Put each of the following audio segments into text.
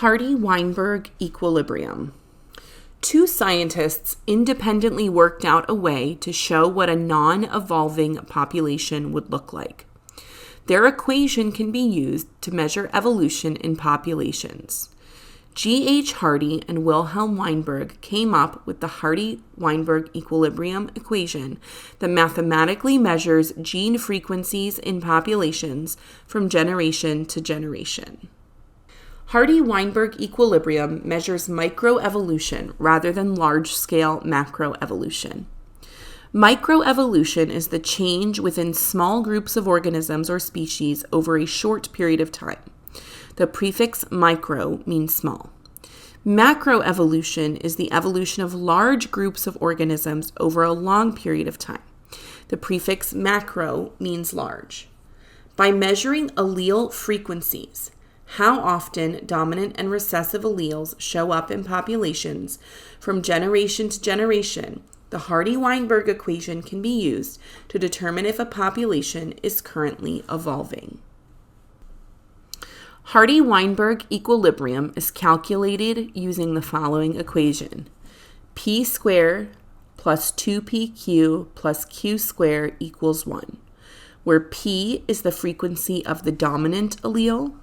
Hardy-Weinberg equilibrium. Two scientists independently worked out a way to show what a non-evolving population would look like. Their equation can be used to measure evolution in populations. G.H. Hardy and Wilhelm Weinberg came up with the Hardy-Weinberg equilibrium equation that mathematically measures gene frequencies in populations from generation to generation. Hardy-Weinberg equilibrium measures microevolution rather than large-scale macroevolution. Microevolution is the change within small groups of organisms or species over a short period of time. The prefix micro means small. Macroevolution is the evolution of large groups of organisms over a long period of time. The prefix macro means large. By measuring allele frequencies, how often dominant and recessive alleles show up in populations from generation to generation, the Hardy-Weinberg equation can be used to determine if a population is currently evolving. Hardy-Weinberg equilibrium is calculated using the following equation: p squared plus 2pq plus q squared equals 1, where p is the frequency of the dominant allele,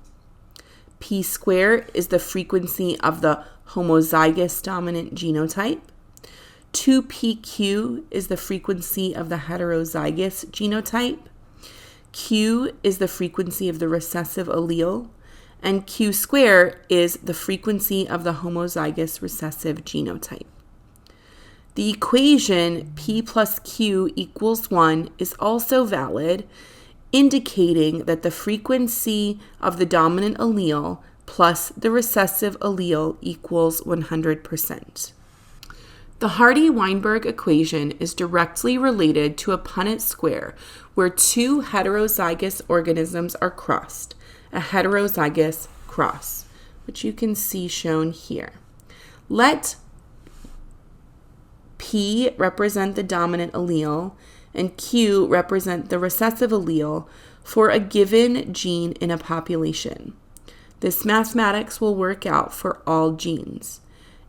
p squared is the frequency of the homozygous dominant genotype, 2pq is the frequency of the heterozygous genotype, q is the frequency of the recessive allele, and q squared is the frequency of the homozygous recessive genotype. The equation p plus q equals 1 is also valid, indicating that the frequency of the dominant allele plus the recessive allele equals 100%. The Hardy-Weinberg equation is directly related to a Punnett square where two heterozygous organisms are crossed, a heterozygous cross, which you can see shown here. Let P represent the dominant allele and Q represent the recessive allele for a given gene in a population. This mathematics will work out for all genes.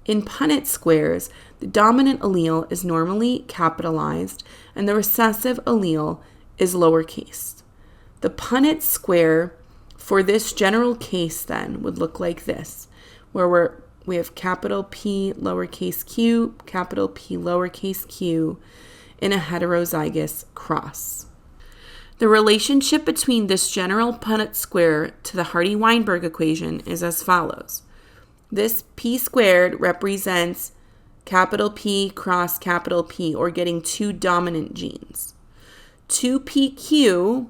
In Punnett squares, the dominant allele is normally capitalized and the recessive allele is lowercase. The Punnett square for this general case then would look like this, where we have capital P lowercase q, capital P lowercase q in a heterozygous cross. The relationship between this general Punnett square to the Hardy-Weinberg equation is as follows. This p squared represents capital P cross capital P, or getting two dominant genes. 2pq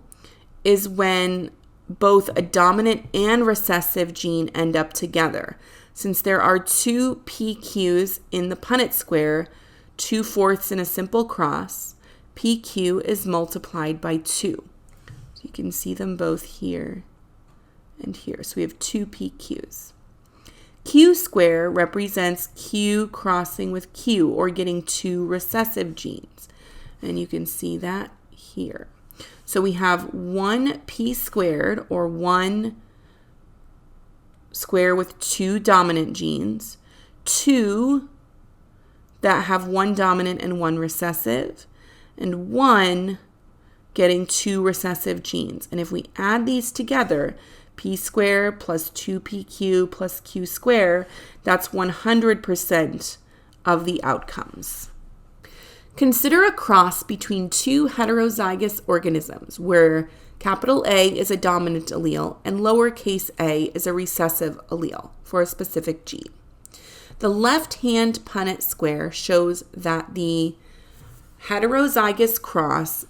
is when both a dominant and recessive gene end up together. Since there are two PQs in the Punnett square, 2/4 in a simple cross, PQ is multiplied by 2. So you can see them both here and here. So we have two PQs. Q square represents Q crossing with Q, or getting two recessive genes. And you can see that here. So we have one P squared, or one square with two dominant genes, two that have one dominant and one recessive, and one getting two recessive genes. And if we add these together, P squared plus 2pq plus Q squared, that's 100% of the outcomes. Consider a cross between two heterozygous organisms where capital A is a dominant allele and lowercase a is a recessive allele for a specific gene. The left-hand Punnett square shows that the heterozygous cross,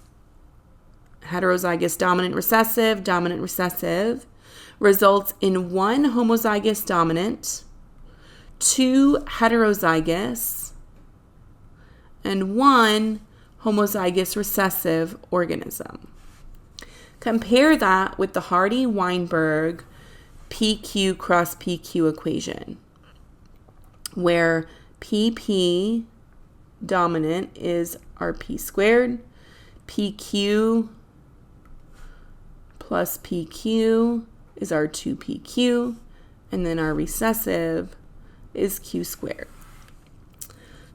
heterozygous dominant recessive, results in one homozygous dominant, two heterozygous, and one homozygous recessive organism. Compare that with the Hardy-Weinberg PQ cross PQ equation, where PP dominant is our P squared, PQ plus PQ is our 2PQ, and then our recessive is Q squared.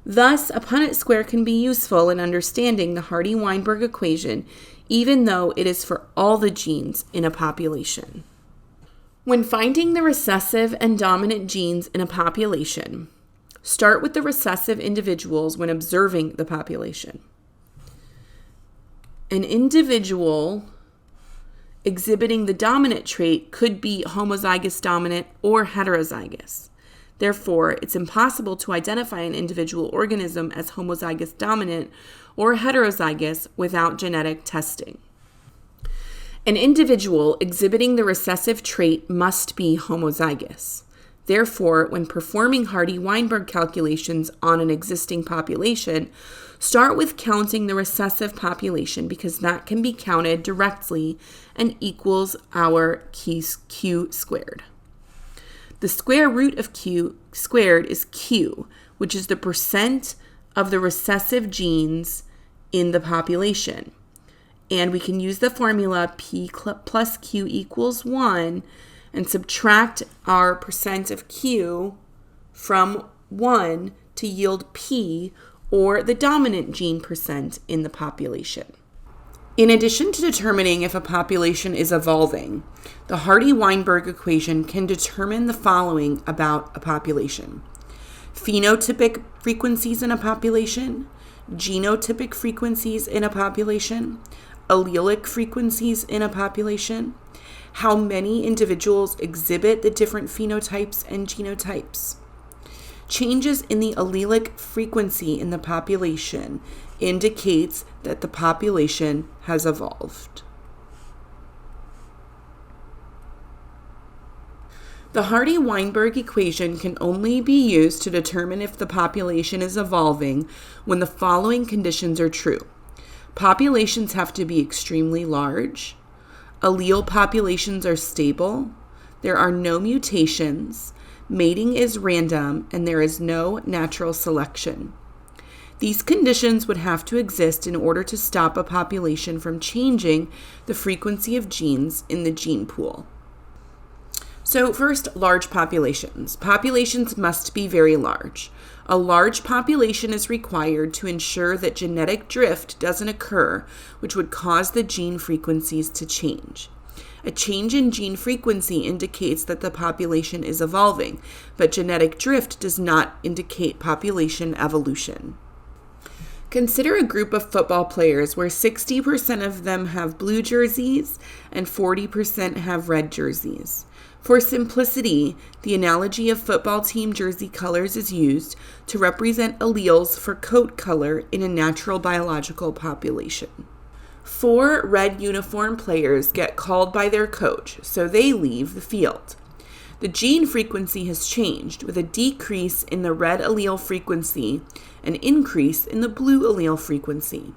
Thus, a Punnett square can be useful in understanding the Hardy-Weinberg equation, even though it is for all the genes in a population. When finding the recessive and dominant genes in a population, start with the recessive individuals when observing the population. An individual exhibiting the dominant trait could be homozygous dominant or heterozygous. Therefore, it's impossible to identify an individual organism as homozygous dominant or heterozygous without genetic testing. An individual exhibiting the recessive trait must be homozygous. Therefore, when performing Hardy-Weinberg calculations on an existing population, start with counting the recessive population because that can be counted directly and equals our Q squared. The square root of Q squared is Q, which is the percent of the recessive genes in the population. And we can use the formula P plus Q equals 1 and subtract our percent of Q from 1 to yield P, or the dominant gene percent in the population. In addition to determining if a population is evolving, the Hardy-Weinberg equation can determine the following about a population: phenotypic frequencies in a population, genotypic frequencies in a population, allelic frequencies in a population, how many individuals exhibit the different phenotypes and genotypes. Changes in the allelic frequency in the population indicates that the population has evolved. The Hardy-Weinberg equation can only be used to determine if the population is evolving when the following conditions are true. Populations have to be extremely large. Allele populations are stable. There are no mutations. Mating is random, and there is no natural selection. These conditions would have to exist in order to stop a population from changing the frequency of genes in the gene pool. So first, large populations. Populations must be very large. A large population is required to ensure that genetic drift doesn't occur, which would cause the gene frequencies to change. A change in gene frequency indicates that the population is evolving, but genetic drift does not indicate population evolution. Consider a group of football players where 60% of them have blue jerseys and 40% have red jerseys. For simplicity, the analogy of football team jersey colors is used to represent alleles for coat color in a natural biological population. 4 red uniform players get called by their coach, so they leave the field. The gene frequency has changed, with a decrease in the red allele frequency, an increase in the blue allele frequency.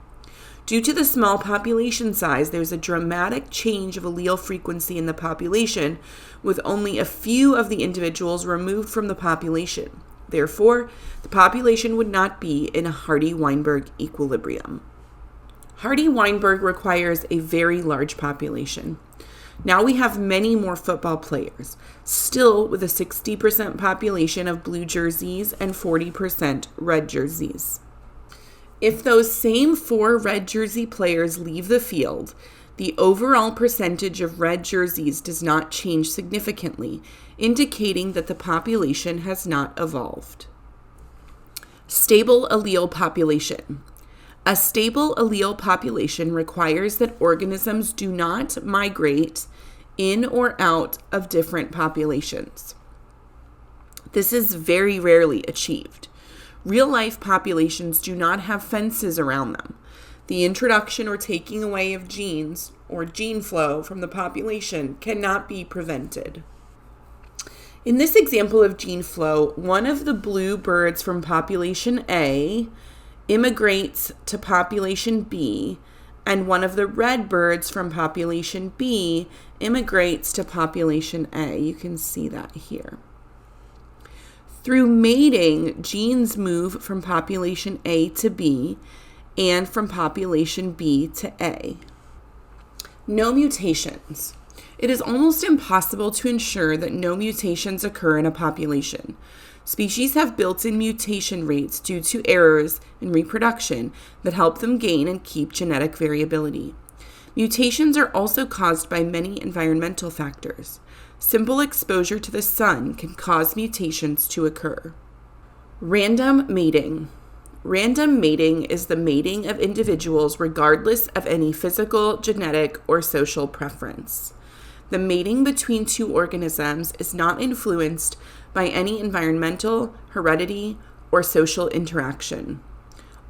Due to the small population size, there's a dramatic change of allele frequency in the population, with only a few of the individuals removed from the population. Therefore, the population would not be in a Hardy-Weinberg equilibrium. Hardy-Weinberg requires a very large population. Now we have many more football players, still with a 60% population of blue jerseys and 40% red jerseys. If those same 4 red jersey players leave the field, the overall percentage of red jerseys does not change significantly, indicating that the population has not evolved. Stable allele population. A stable allele population requires that organisms do not migrate in or out of different populations. This is very rarely achieved. Real-life populations do not have fences around them. The introduction or taking away of genes or gene flow from the population cannot be prevented. In this example of gene flow, one of the blue birds from population A immigrates to population B, and one of the red birds from population B immigrates to population A. You can see that here. Through mating, genes move from population A to B and from population B to A. No mutations. It is almost impossible to ensure that no mutations occur in a population. Species have built-in mutation rates due to errors in reproduction that help them gain and keep genetic variability. Mutations are also caused by many environmental factors. Simple exposure to the sun can cause mutations to occur. Random mating. Random mating is the mating of individuals regardless of any physical, genetic, or social preference. The mating between two organisms is not influenced by any environmental, heredity, or social interaction.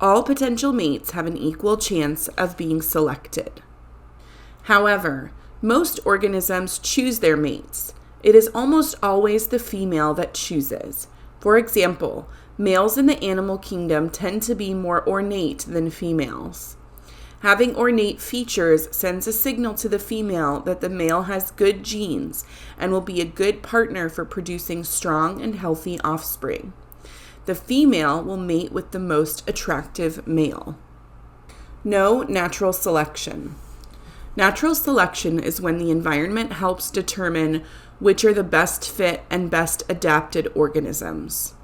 All potential mates have an equal chance of being selected. However, most organisms choose their mates. It is almost always the female that chooses. For example, males in the animal kingdom tend to be more ornate than females. Having ornate features sends a signal to the female that the male has good genes and will be a good partner for producing strong and healthy offspring. The female will mate with the most attractive male. No natural selection. Natural selection is when the environment helps determine which are the best fit and best adapted organisms.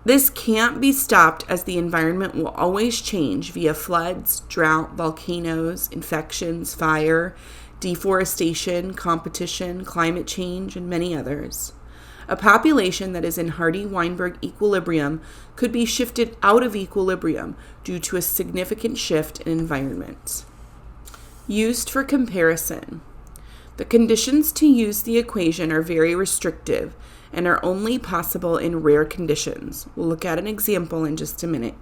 This can't be stopped as the environment will always change via floods, drought, volcanoes, infections, fire, deforestation, competition, climate change, and many others. A population that is in Hardy-Weinberg equilibrium could be shifted out of equilibrium due to a significant shift in environment. Used for comparison. The conditions to use the equation are very restrictive and are only possible in rare conditions. We'll look at an example in just a minute.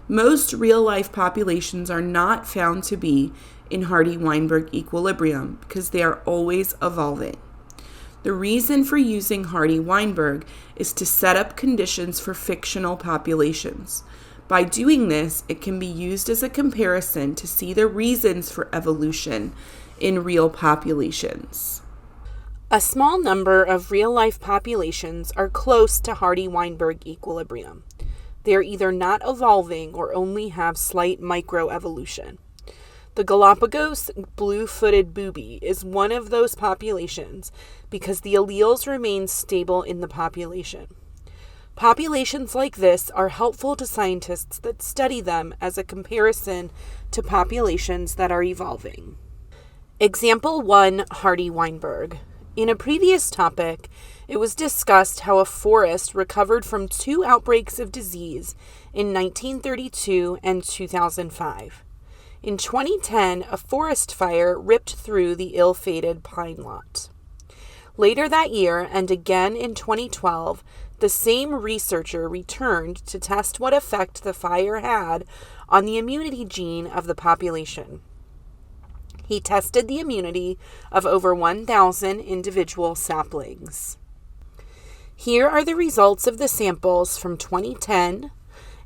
Most real-life populations are not found to be in Hardy-Weinberg equilibrium because they are always evolving. The reason for using Hardy-Weinberg is to set up conditions for fictional populations. By doing this, it can be used as a comparison to see the reasons for evolution in real populations. A small number of real-life populations are close to Hardy-Weinberg equilibrium. They are either not evolving or only have slight microevolution. The Galapagos blue-footed booby is one of those populations because the alleles remain stable in the population. Populations like this are helpful to scientists that study them as a comparison to populations that are evolving. Example 1, Hardy-Weinberg. In a previous topic, it was discussed how a forest recovered from 2 outbreaks of disease in 1932 and 2005. In 2010, a forest fire ripped through the ill-fated pine lot. Later that year, and again in 2012, the same researcher returned to test what effect the fire had on the immunity gene of the population. He tested the immunity of over 1,000 individual saplings. Here are the results of the samples from 2010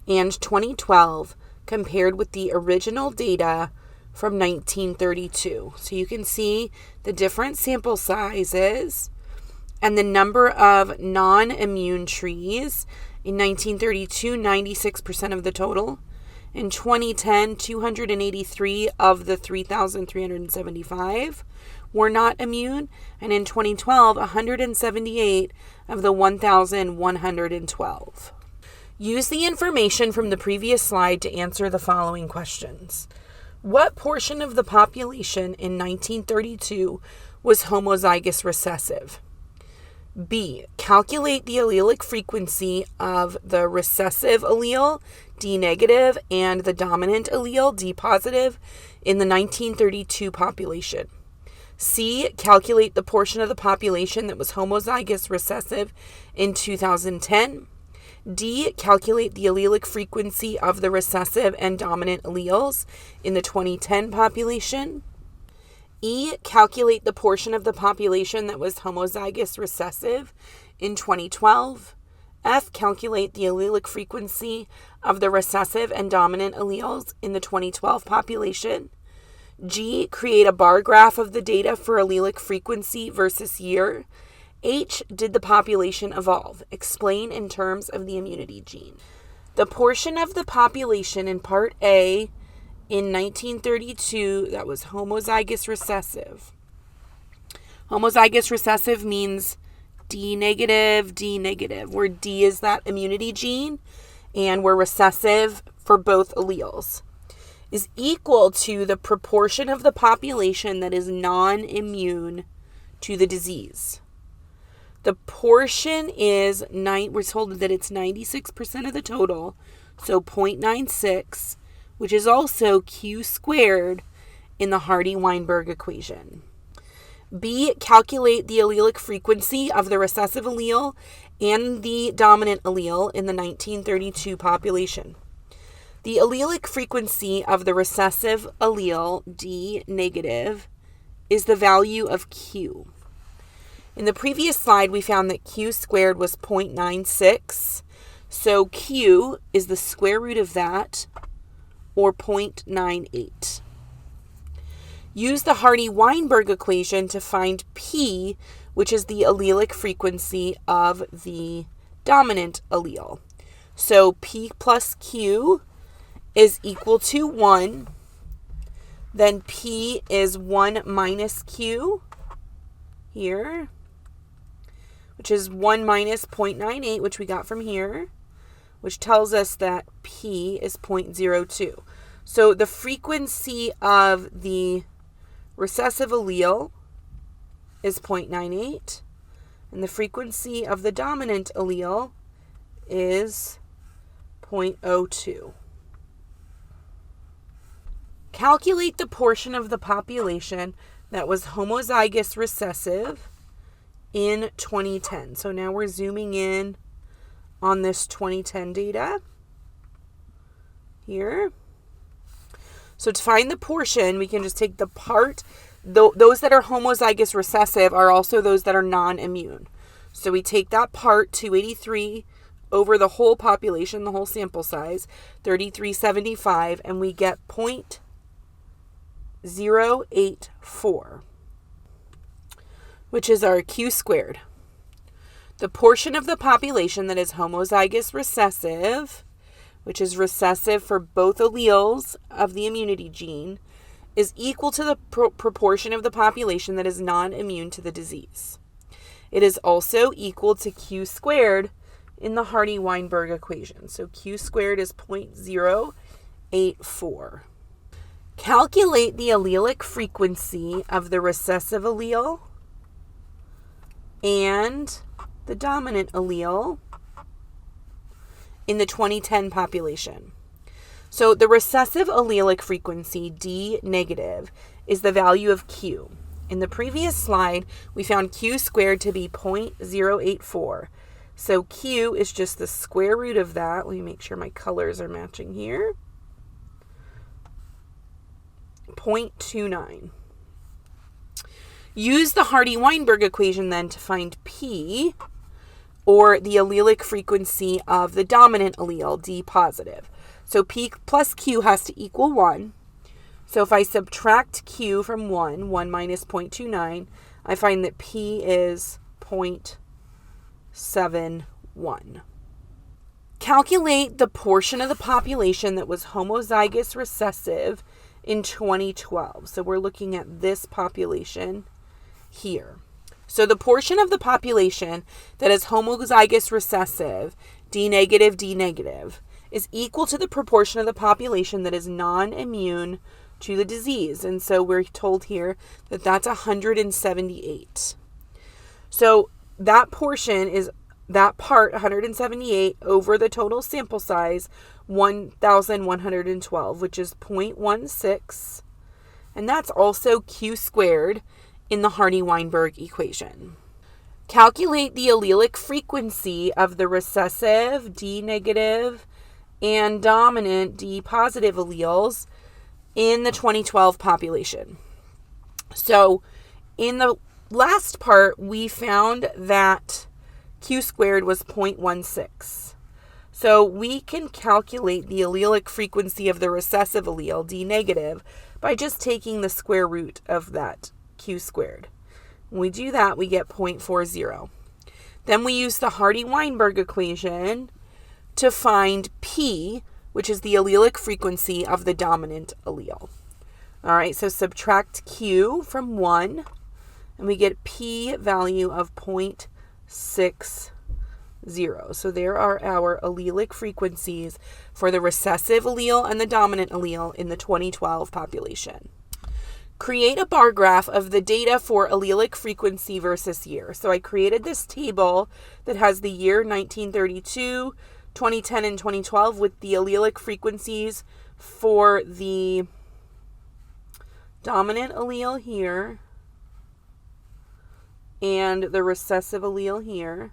and 2012 compared with the original data from 1932. So you can see the different sample sizes and the number of non-immune trees. In 1932, 96% of the total. In 2010, 283 of the 3,375 were not immune, and in 2012, 178 of the 1,112. Use the information from the previous slide to answer the following questions. What portion of the population in 1932 was homozygous recessive? B. Calculate the allelic frequency of the recessive allele, D negative, and the dominant allele, D positive, in the 1932 population. C. Calculate the portion of the population that was homozygous recessive in 2010. D. Calculate the allelic frequency of the recessive and dominant alleles in the 2010 population. E. Calculate the portion of the population that was homozygous recessive in 2012. F. Calculate the allelic frequency of the recessive and dominant alleles in the 2012 population. G. Create a bar graph of the data for allelic frequency versus year. H. Did the population evolve? Explain in terms of the immunity gene. The portion of the population in Part A in 1932 that was homozygous recessive Homozygous recessive means D negative, where D is that immunity gene, and we're recessive for both alleles, is equal to the proportion of the population that is non-immune to the disease. The portion is, we're told that it's 96% of the total, so 0.96, which is also Q squared in the Hardy-Weinberg equation. B, calculate the allelic frequency of the recessive allele and the dominant allele in the 1932 population. The allelic frequency of the recessive allele, D negative, is the value of Q. In the previous slide, we found that Q squared was 0.96, so Q is the square root of that, or 0.98. Use the Hardy-Weinberg equation to find P, which is the allelic frequency of the dominant allele. So P plus Q is equal to 1. Then P is 1 minus Q here, which is 1 minus 0.98, which we got from here, which tells us that P is 0.02. So the frequency of the recessive allele is 0.98, and the frequency of the dominant allele is 0.02. Calculate the portion of the population that was homozygous recessive in 2010. So now we're zooming in on this 2010 data here. So to find the portion, we can just take the part. Those that are homozygous recessive are also those that are non-immune. So we take that part, 283, over the whole population, the whole sample size, 3375, and we get 0.084, which is our Q squared. The portion of the population that is homozygous recessive, which is recessive for both alleles of the immunity gene, is equal to the proportion of the population that is non-immune to the disease. It is also equal to Q squared in the Hardy-Weinberg equation. So Q squared is 0.084. Calculate the allelic frequency of the recessive allele and the dominant allele in the 2010 population. So the recessive allelic frequency, D negative, is the value of Q. In the previous slide, we found Q squared to be 0.084. So Q is just the square root of that. Let me make sure my colors are matching here. 0.29. Use the Hardy-Weinberg equation then to find P, or the allelic frequency of the dominant allele, D positive. So P plus Q has to equal 1. So if I subtract Q from 1 minus 0.29, I find that P is 0.71. Calculate the portion of the population that was homozygous recessive in 2012. So we're looking at this population here. So the portion of the population that is homozygous recessive, D negative, is equal to the proportion of the population that is non-immune to the disease. And so we're told here that that's 178. So that portion is that part, 178, over the total sample size, 1,112, which is 0.16. And that's also Q squared in the Hardy-Weinberg equation. Calculate the allelic frequency of the recessive, D negative, and dominant, D positive alleles in the 2012 population. So in the last part, we found that Q squared was 0.16. So we can calculate the allelic frequency of the recessive allele, D negative, by just taking the square root of that Q squared. When we do that, we get 0.40. Then we use the Hardy-Weinberg equation to find P, which is the allelic frequency of the dominant allele. All right, so subtract Q from 1, and we get p value of 0.60. So there are our allelic frequencies for the recessive allele and the dominant allele in the 2012 population. Create a bar graph of the data for allelic frequency versus year. So I created this table that has the year 1932, 2010, and 2012 with the allelic frequencies for the dominant allele here and the recessive allele here.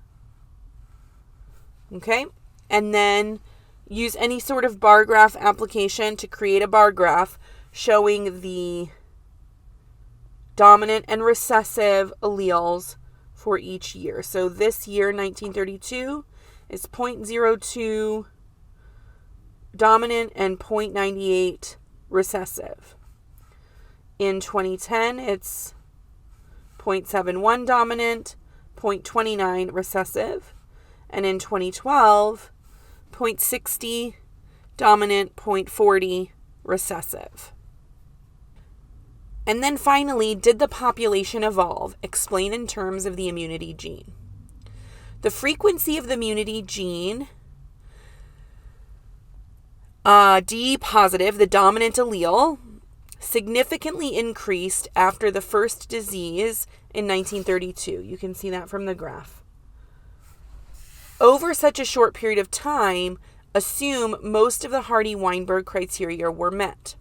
Okay, and then use any sort of bar graph application to create a bar graph showing the dominant and recessive alleles for each year. So this year, 1932, is 0.02 dominant and 0.98 recessive. In 2010, it's 0.71 dominant, 0.29 recessive. And in 2012, 0.60 dominant, 0.40 recessive. And then finally, did the population evolve? Explain in terms of the immunity gene. The frequency of the immunity gene, D positive, the dominant allele, significantly increased after the first disease in 1932. You can see that from the graph. Over such a short period of time, assume most of the Hardy-Weinberg criteria were met.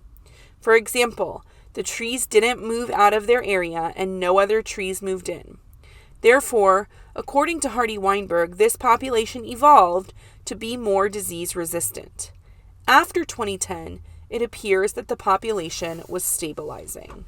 For example, the trees didn't move out of their area and no other trees moved in. Therefore, according to Hardy-Weinberg, this population evolved to be more disease resistant. After 2010, it appears that the population was stabilizing.